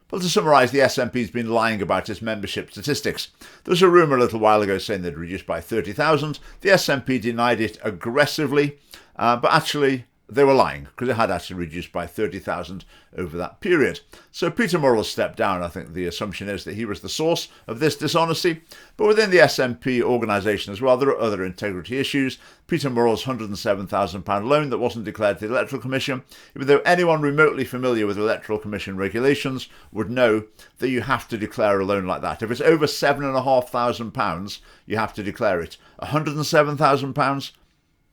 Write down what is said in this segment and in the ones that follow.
Well, to summarise, the SNP's been lying about its membership statistics. There was a rumour a little while ago saying they'd reduced by 30,000. The SNP denied it aggressively, but actually they were lying, because it had actually reduced by 30,000 over that period. So Peter Murrell has stepped down. I think the assumption is that he was the source of this dishonesty. But within the SNP organisation as well, there are other integrity issues. Peter Murrell's £107,000 loan that wasn't declared to the Electoral Commission, even though anyone remotely familiar with Electoral Commission regulations would know that you have to declare a loan like that. If it's over £7,500, you have to declare it. £107,000?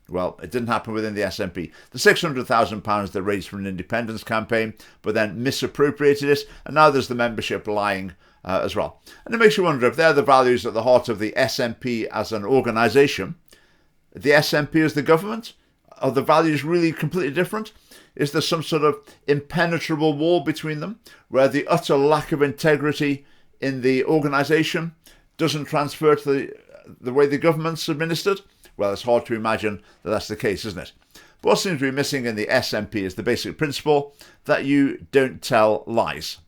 Well, it didn't happen within the SNP. The £600,000 they raised from an independence campaign, but then misappropriated it, and now there's the membership lying as well. And it makes you wonder if they're the values at the heart of the SNP as an organisation, the SNP as the government. Are the values really completely different? Is there some sort of impenetrable wall between them, where the utter lack of integrity in the organisation doesn't transfer to the way the government's administered? Well, it's hard to imagine that that's the case, isn't it? But what seems to be missing in the SNP is the basic principle that you don't tell lies.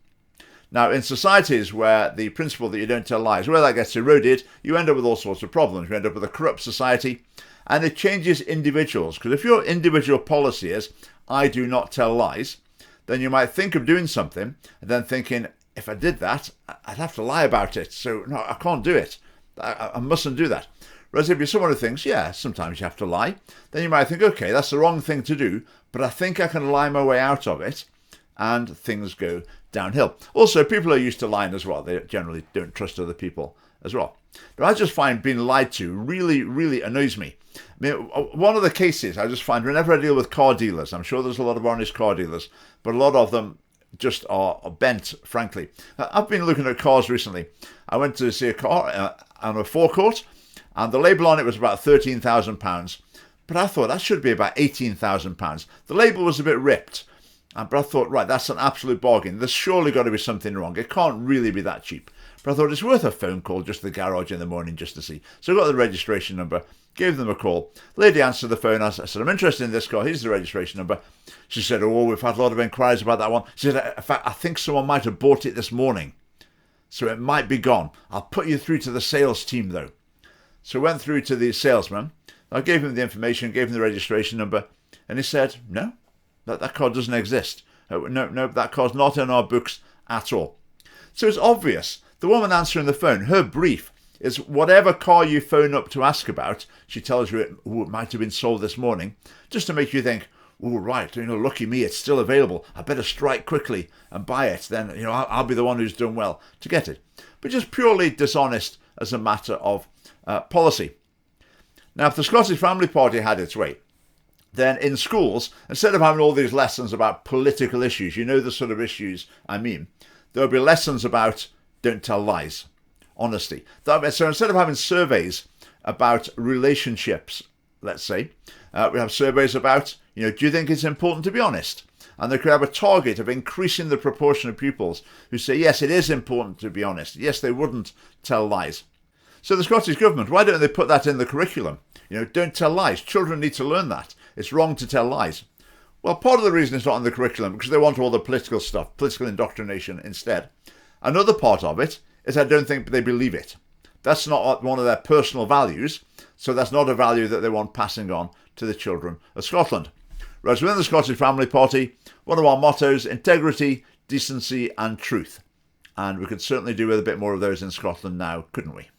Now, in societies where the principle that you don't tell lies, where that gets eroded, you end up with all sorts of problems. You end up with a corrupt society, and it changes individuals. Because if your individual policy is, I do not tell lies, then you might think of doing something, and then thinking, if I did that, I'd have to lie about it. So, no, I can't do it. I mustn't do that. Whereas if you're someone who thinks, yeah, sometimes you have to lie, then you might think, okay, that's the wrong thing to do, but I think I can lie my way out of it, and things go downhill. Also, people are used to lying as well. They generally don't trust other people as well. But I just find being lied to really, really annoys me. I mean, one of the cases I just find whenever I deal with car dealers, I'm sure there's a lot of honest car dealers, but a lot of them just are bent, frankly. I've been looking at cars recently. I went to see a car on a forecourt, and the label on it was about £13,000. But I thought that should be about £18,000. The label was a bit ripped. But I thought, right, that's an absolute bargain. There's surely got to be something wrong. It can't really be that cheap. But I thought it's worth a phone call just to the garage in the morning just to see. So I got the registration number, gave them a call. Lady answered the phone. I said, I'm interested in this car. Here's the registration number. She said, oh, we've had a lot of inquiries about that one. She said, in fact, I think someone might have bought it this morning. So it might be gone. I'll put you through to the sales team, though. So I went through to the salesman. I gave him the information, gave him the registration number, and he said, no, that car doesn't exist. No, that car's not in our books at all. So it's obvious. The woman answering the phone, her brief is whatever car you phone up to ask about, she tells you it might have been sold this morning, just to make you think, oh, right, lucky me, it's still available. I better strike quickly and buy it. Then, I'll be the one who's done well to get it. But just purely dishonest as a matter of policy. Now, if the Scottish Family Party had its way, then in schools, instead of having all these lessons about political issues, the sort of issues I mean, there would be lessons about don't tell lies, honesty. So instead of having surveys about relationships, let's say, we have surveys about, do you think it's important to be honest? And they could have a target of increasing the proportion of pupils who say, yes, it is important to be honest. Yes, they wouldn't tell lies. So the Scottish Government, why don't they put that in the curriculum? Don't tell lies. Children need to learn that. It's wrong to tell lies. Well, part of the reason it's not in the curriculum because they want all the political stuff, political indoctrination instead. Another part of it is I don't think they believe it. That's not one of their personal values, so that's not a value that they want passing on to the children of Scotland. Whereas within the Scottish Family Party, one of our mottos, integrity, decency and truth. And we could certainly do with a bit more of those in Scotland now, couldn't we?